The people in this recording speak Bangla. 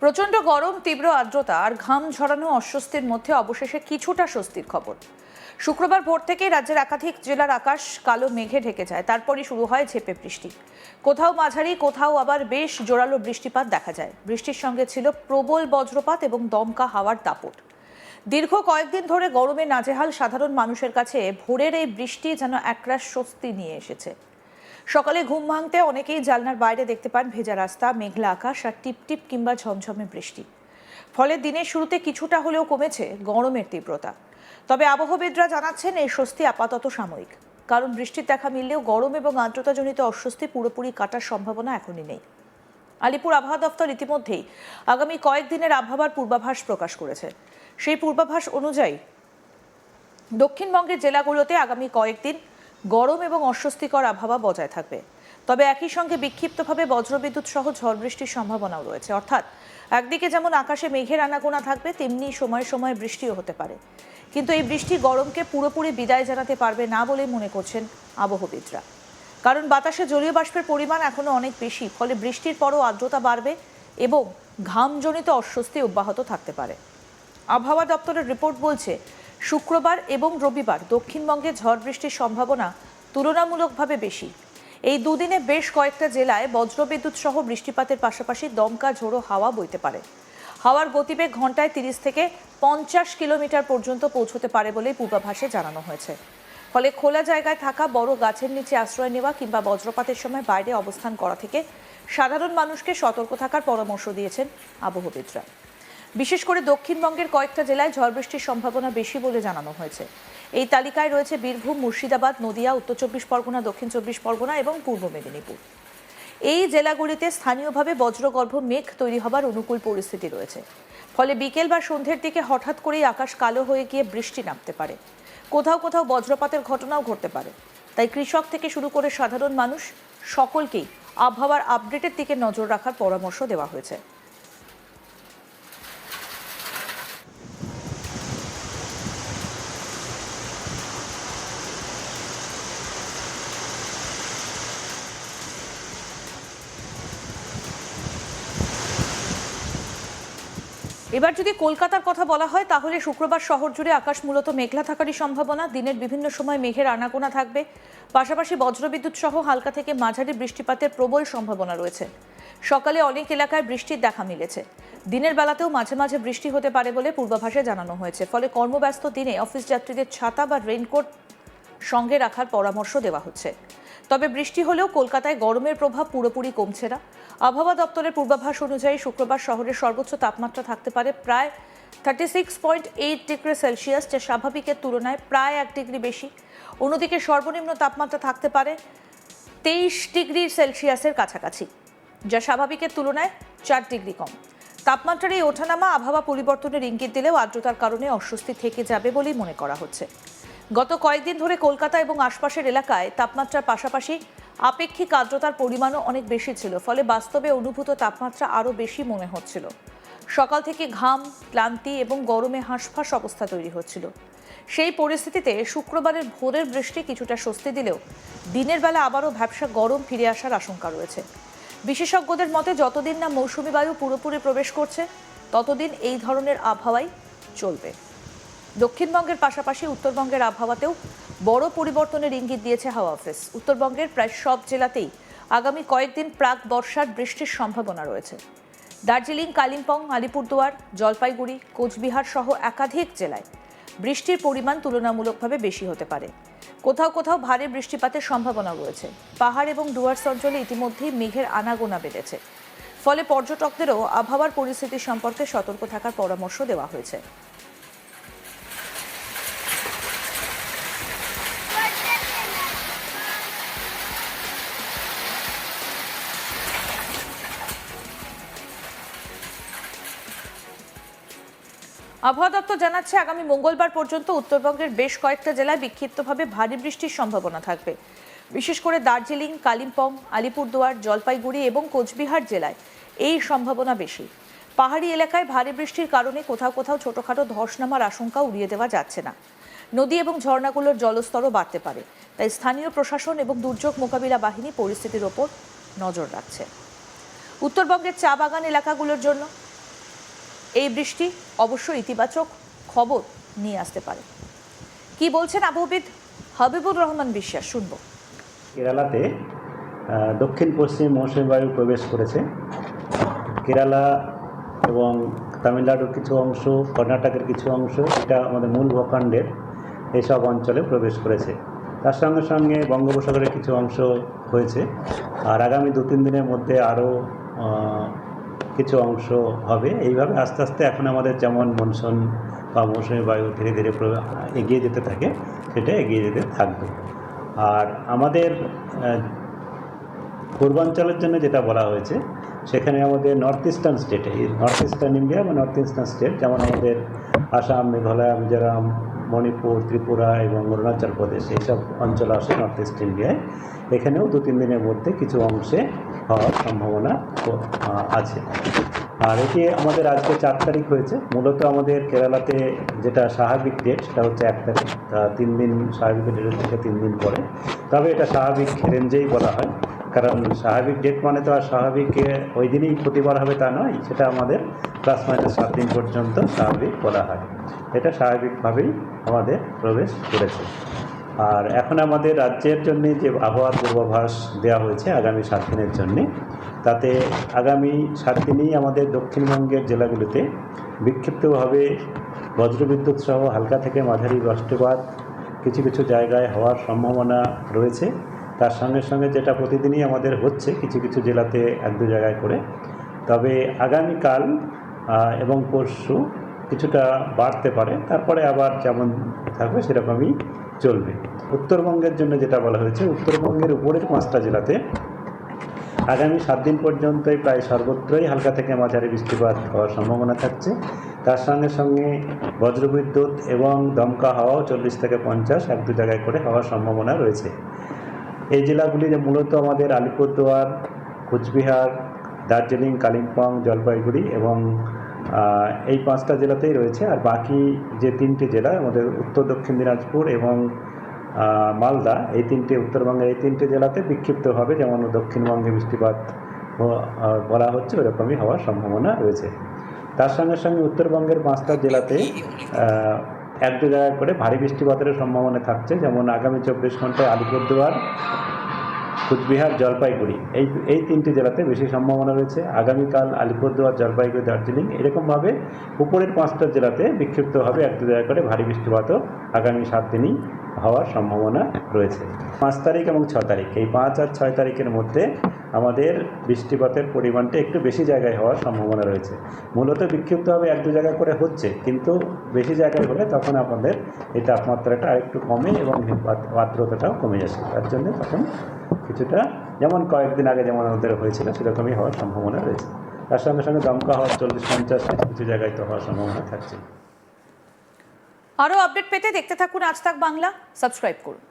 প্রচণ্ড গরম, তীব্র আর্দ্রতা আর ঘাম ঝরানো অস্বস্তির মধ্যে অবশেষে কিছুটা স্বস্তির খবর। শুক্রবার ভোর থেকে রাজ্যের একাধিক জেলার আকাশ কালো মেঘে ঢেকে যায়। তারপরই শুরু হয় ঝেঁপে বৃষ্টি। কোথাও মাঝারি, কোথাও আবার বেশ জোরালো বৃষ্টিপাত দেখা যায়। বৃষ্টির সঙ্গে ছিল প্রবল বজ্রপাত এবং দমকা হাওয়ার দাপট। দীর্ঘ কয়েকদিন ধরে গরমে নাজেহাল সাধারণ মানুষের কাছে ভোরের এই বৃষ্টি যেন একরাশ স্বস্তি নিয়ে এসেছে। সকালে ঘুম ভাঙতে অনেকেই জানলার বাইরে দেখতে পান ভেজা রাস্তা, মেঘলা আকাশ আর টিপটিপ কিংবা ঝমঝমে বৃষ্টি। ফলে দিনের শুরুতে কিছুটা হলেও কমেছে গরমের তীব্রতা। তবে আবহবিদরা জানাচ্ছেন এই স্বস্তি আপাতত সাময়িক, কারণ বৃষ্টির দেখা মিললেও গরম এবং আর্দ্রতাজনিত অস্বস্তি পুরোপুরি কাটার সম্ভাবনা এখনই নেই। আলিপুর আবহাওয়া দফতর ইতিমধ্যেই আগামী কয়েকদিনের আবহাওয়ার পূর্বাভাস প্রকাশ করেছে। সেই পূর্বাভাস অনুযায়ী দক্ষিণবঙ্গের জেলাগুলোতে আগামী কয়েকদিন গরম এবং অস্বস্তিকর আবহাওয়া বজায় থাকবে। তবে একই সঙ্গে বিক্ষিপ্তভাবে বজ্রবিদ্যুৎ সহ ঝড় বৃষ্টির সম্ভাবনাও রয়েছে। অর্থাৎ একদিকে যেমন আকাশে মেঘের আনাগোনা থাকবে, তেমনি সময়ে সময়ে বৃষ্টিও হতে পারে। কিন্তু এই বৃষ্টি গরমকে পুরোপুরি বিদায় জানাতে পারবে না বলে মনে করছেন আবহবিদরা। কারণ বাতাসে জলীয় বাষ্পের পরিমাণ এখনো অনেক বেশি, ফলে বৃষ্টির পরও আর্দ্রতা বাড়বে এবং ঘামজনিত অস্বস্তি অব্যাহত থাকতে পারে। আবহাওয়া দপ্তরের রিপোর্ট বলছে, শুক্রবার এবং রবিবার দক্ষিণবঙ্গে ঝড় বৃষ্টির সম্ভাবনা তুলনামূলকভাবে বেশি। এই দুদিনে বেশ কয়েকটা জেলায় বজ্রবিদ্যুৎ সহ বৃষ্টিপাতের পাশাপাশি দমকা ঝোড়ো হাওয়া বইতে পারে। হাওয়ার গতিবেগ ঘন্টায় 30 থেকে 50 কিলোমিটার পর্যন্ত পৌঁছতে পারে বলেই পূর্বাভাসে জানানো হয়েছে। ফলে খোলা জায়গায় থাকা, বড় গাছের নিচে আশ্রয় নেওয়া কিংবা বজ্রপাতের সময় বাইরে অবস্থান করা থেকে সাধারণ মানুষকে সতর্ক থাকার পরামর্শ দিয়েছেন আবহবিদরা। বিশেষ করে দক্ষিণবঙ্গের কয়েকটা জেলায় ঝড় বৃষ্টির সম্ভাবনা বেশি বলে জানানো হয়েছে। এই তালিকায় রয়েছে বীরভূম, মুর্শিদাবাদ, নদিয়া, উত্তর 24 পরগনা, দক্ষিণ 24 পরগনা এবং পূর্ব মেদিনীপুর। এই জেলাগুলিতে স্থানীয়ভাবে বজ্রগর্ভ মেঘ তৈরি হবার অনুকূল পরিস্থিতি রয়েছে। ফলে বিকেল বা সন্ধ্যের দিকে হঠাৎ করেই আকাশ কালো হয়ে গিয়ে বৃষ্টি নামতে পারে। কোথাও কোথাও বজ্রপাতের ঘটনাও ঘটতে পারে। তাই কৃষক থেকে শুরু করে সাধারণ মানুষ সকলকেই আবহাওয়ার আপডেটের দিকে নজর রাখার পরামর্শ দেওয়া হয়েছে। এবার যদি কলকাতার কথা বলা হয়, তাহলে শুক্রবার শহর জুড়ে আকাশ মূলত মেঘলা থাকারই সম্ভাবনা। দিনের বিভিন্ন সময় মেঘের আনাগোনা থাকবে, পাশাপাশি বজ্রবিদ্যুৎ সহ হালকা থেকে মাঝারি বৃষ্টিপাতের প্রবল সম্ভাবনা রয়েছে। সকালে অনেক এলাকায় বৃষ্টির দেখা মিলেছে। দিনের বেলাতেও মাঝে মাঝে বৃষ্টি হতে পারে বলে পূর্বাভাসে জানানো হয়েছে। ফলে কর্মব্যস্ত দিনে অফিস যাত্রীদের ছাতা বা রেইনকোট সঙ্গে রাখার পরামর্শ দেওয়া হচ্ছে। তবে বৃষ্টি হলেও কলকাতায় গরমের প্রভাব পুরোপুরি কমছে না। আবহাওয়া দপ্তরের পূর্বাভাস অনুযায়ী শুক্রবার শহরের সর্বোচ্চ তাপমাত্রা থাকতে পারে প্রায় 36.8 ডিগ্রি সেলসিয়াস, যা স্বাভাবিকের তুলনায় প্রায় 1 ডিগ্রি বেশি। অন্যদিকে সর্বনিম্ন তাপমাত্রা থাকতে পারে 23 ডিগ্রি সেলসিয়াসের কাছাকাছি, যা স্বাভাবিকের তুলনায় 4 ডিগ্রি কম। তাপমাত্রার এই ওঠানামা আবহাওয়া পরিবর্তনের ইঙ্গিত দিলেও আর্দ্রতার কারণে অস্বস্তি থেকে যাবে বলেই মনে করা হচ্ছে। গত কয়েকদিন ধরে কলকাতা এবং আশপাশের এলাকায় তাপমাত্রার পাশাপাশি আপেক্ষিক আর্দ্রতার পরিমাণও অনেক বেশি ছিল। ফলে বাস্তবে অনুভূত তাপমাত্রা আরও বেশি মনে হচ্ছিল। সকাল থেকে ঘাম, ক্লান্তি এবং গরমে হাঁসফাঁস অবস্থা তৈরি হচ্ছিল। সেই পরিস্থিতিতে শুক্রবারের ভোরের বৃষ্টি কিছুটা স্বস্তি দিলেও দিনের বেলা আবারও ভ্যাপসা গরম ফিরে আসার আশঙ্কা রয়েছে। বিশেষজ্ঞদের মতে, যতদিন না মৌসুমি বায়ু পুরোপুরি প্রবেশ করছে, ততদিন এই ধরনের আবহাওয়াই চলবে। দক্ষিণবঙ্গের পাশাপাশি উত্তরবঙ্গের আবহাওয়াতেও বড় পরিবর্তনের ইঙ্গিত দিয়েছে হাওয়া অফিস। উত্তরবঙ্গের প্রায় সব জেলাতেই আগামী কয়েকদিন প্রাক বর্ষার বৃষ্টির সম্ভাবনা রয়েছে। দার্জিলিং, কালিম্পং, আলিপুরদুয়ার, জলপাইগুড়ি, কোচবিহার সহ একাধিক জেলায় বৃষ্টির পরিমাণ তুলনামূলকভাবে বেশি হতে পারে। কোথাও কোথাও ভারী বৃষ্টিপাতের সম্ভাবনা রয়েছে। পাহাড় এবং ডুয়ার্স অঞ্চলে ইতিমধ্যেই মেঘের আনাগোনা বেড়েছে। ফলে পর্যটকদেরও আবহাওয়ার পরিস্থিতি সম্পর্কে সতর্ক থাকার পরামর্শ দেওয়া হয়েছে। আবহাওয়া দপ্তর জানাচ্ছে, আগামী মঙ্গলবার পর্যন্ত উত্তরবঙ্গের বেশ কয়েকটা জেলায় বিক্ষিপ্তভাবে ভারী বৃষ্টির সম্ভাবনা থাকবে। বিশেষ করে দার্জিলিং, কালিম্পং, আলিপুরদুয়ার, জলপাইগুড়ি এবং কোচবিহার জেলায় এই সম্ভাবনা বেশি। পাহাড়ি এলাকায় ভারী বৃষ্টির কারণে কোথাও কোথাও ছোটখাটো ধস নামার আশঙ্কা উড়িয়ে দেওয়া যাচ্ছে না। নদী এবং ঝর্ণাগুলোর জলস্তরও বাড়তে পারে। তাই স্থানীয় প্রশাসন এবং দুর্যোগ মোকাবিলা বাহিনী পরিস্থিতির ওপর নজর রাখছে। উত্তরবঙ্গের চা বাগান এলাকাগুলোর জন্য এই বৃষ্টি অবশ্যই ইতিবাচক খবর নিয়ে আসতে পারে। কি বলছেন আবহবিদ হাবিবুর রহমান বিশ্বাস, শুনবো। কেরালাতে দক্ষিণ পশ্চিম মৌসুমী বায়ু প্রবেশ করেছে। কেরালা এবং তামিলনাড়ুর কিছু অংশ, কর্ণাটকের কিছু অংশ, এটা আমাদের মূল ভূখণ্ডের এইসব অঞ্চলে প্রবেশ করেছে। তার সঙ্গে সঙ্গে বঙ্গোপসাগরের কিছু অংশ হয়েছে। আর আগামী 2-3 দিনের মধ্যে আরও কিছু অংশ হবে। এইভাবে আস্তে আস্তে এখন আমাদের যেমন মনসুন বা মৌসুমী বায়ু ধীরে ধীরে এগিয়ে যেতে থাকে, সেটা এগিয়ে যেতে থাকবে। আর আমাদের পূর্বাঞ্চলের জন্য যেটা বলা হয়েছে, সেখানে আমাদের নর্থ ইস্টার্ন স্টেটে, নর্থ ইস্টার্ন ইন্ডিয়া বা নর্থ ইস্টার্ন স্টেট, যেমন আমাদের আসাম, মেঘালয়, মিজোরাম, মণিপুর, ত্রিপুরা এবং অরুণাচল প্রদেশ, এইসব অঞ্চল আসে নর্থ ইস্ট ইন্ডিয়ায়। এখানেও 2-3 দিনের মধ্যে কিছু অংশে হওয়ার সম্ভাবনা আছে। আর এটি আমাদের আজকে 4 তারিখ হয়েছে। মূলত আমাদের কেরালাতে যেটা স্বাভাবিক ডেট, সেটা হচ্ছে 1 তারিখ। 3 দিন স্বাভাবিক ডেটের থেকে 3 দিন পরে, তবে এটা স্বাভাবিক রেঞ্জেই বলা হয়, কারণ স্বাভাবিক ডেট মানে তো আর স্বাভাবিক ওই দিনই প্রতিবার হবে তা নয়, সেটা আমাদের ±7 দিন পর্যন্ত স্বাভাবিক বলা হয়। এটা স্বাভাবিকভাবেই আমাদের প্রবেশ করেছে। আর এখন আমাদের রাজ্যের জন্য যে আবহাওয়ার পূর্বাভাস দেওয়া হয়েছে আগামী 7 দিনের জন্যে, তাতে আগামী 7 দিনই আমাদের দক্ষিণবঙ্গের জেলাগুলিতে বিক্ষিপ্তভাবে বজ্রবিদ্যুৎ সহ হালকা থেকে মাঝারি বৃষ্টিপাত কিছু কিছু জায়গায় হওয়ার সম্ভাবনা রয়েছে। তার সঙ্গে সঙ্গে যেটা প্রতিদিনই আমাদের হচ্ছে কিছু কিছু জেলাতে 1-2 জায়গায় করে, তবে আগামীকাল এবং পরশু কিছুটা বাড়তে পারে, তারপরে আবার যেমন থাকবে সেরকমই চলবে। উত্তরবঙ্গের জন্য যেটা বলা হয়েছে, উত্তরবঙ্গের উপরের 5টা জেলাতে আগামী 7 দিন পর্যন্তই প্রায় সর্বত্রই হালকা থেকে মাঝারি বৃষ্টিপাত হওয়ার সম্ভাবনা থাকছে। তার সঙ্গে সঙ্গে বজ্রবিদ্যুৎ এবং দমকা হাওয়াও 40 থেকে 50 1-2 জায়গায় করে হওয়ার সম্ভাবনা রয়েছে। এই জেলাগুলি মূলত আমাদের আলিপুরদুয়ার, কোচবিহার, দার্জিলিং, কালিম্পং, জলপাইগুড়ি এবং এই 5টা জেলাতেই রয়েছে। আর বাকি যে 3টে জেলা আমাদের উত্তর দক্ষিণ দিনাজপুর এবং মালদা, এই 3টে উত্তরবঙ্গের এই 3টে জেলাতে বিক্ষিপ্তভাবে যেমন দক্ষিণবঙ্গে বৃষ্টিপাত বলা হচ্ছে, ওরকমই হওয়ার সম্ভাবনা রয়েছে। তার সঙ্গে সঙ্গে উত্তরবঙ্গের 5টা জেলাতে 1-2 জায়গায় করে ভারী বৃষ্টিপাতের সম্ভাবনা থাকছে, যেমন আগামী 24 ঘন্টায় আলিপুরদুয়ার, কোচবিহার, জলপাইগুড়ি, এই 3টে জেলাতে বেশি সম্ভাবনা রয়েছে। আগামীকাল আলিপুরদুয়ার, জলপাইগুড়ি, দার্জিলিং, এরকমভাবে উপরের 5টা জেলাতে বিক্ষিপ্তভাবে 1-2 জায়গায় করে ভারী বৃষ্টিপাতও আগামী 7 দিনই হওয়ার সম্ভাবনা রয়েছে। 5 তারিখ এবং 6 তারিখ, এই 5 আর 6 তারিখের মধ্যে আমাদের বৃষ্টিপাতের পরিমাণটা একটু বেশি জায়গায় হওয়ার সম্ভাবনা রয়েছে। মূলত বিক্ষিপ্তভাবে 1-2 জায়গা করে হচ্ছে, কিন্তু বেশি জায়গায় হলে তখন আমাদের এই তাপমাত্রাটা আরেকটু কমে এবং আর্দ্রতাটাও কমে যাচ্ছে। তার জন্য তখন কিছুটা যেমন কয়েকদিন আগে যেমন আমাদের হয়েছিল সেরকমই হওয়ার সম্ভাবনা রয়েছে। তার সঙ্গে সঙ্গে দমকা হওয়ার 40-50 কিছু জায়গায় তো হওয়ার সম্ভাবনা থাকছে। আরও আপডেট পেতে দেখতে থাকুন আজ তাক বাংলা, সাবস্ক্রাইব করুন।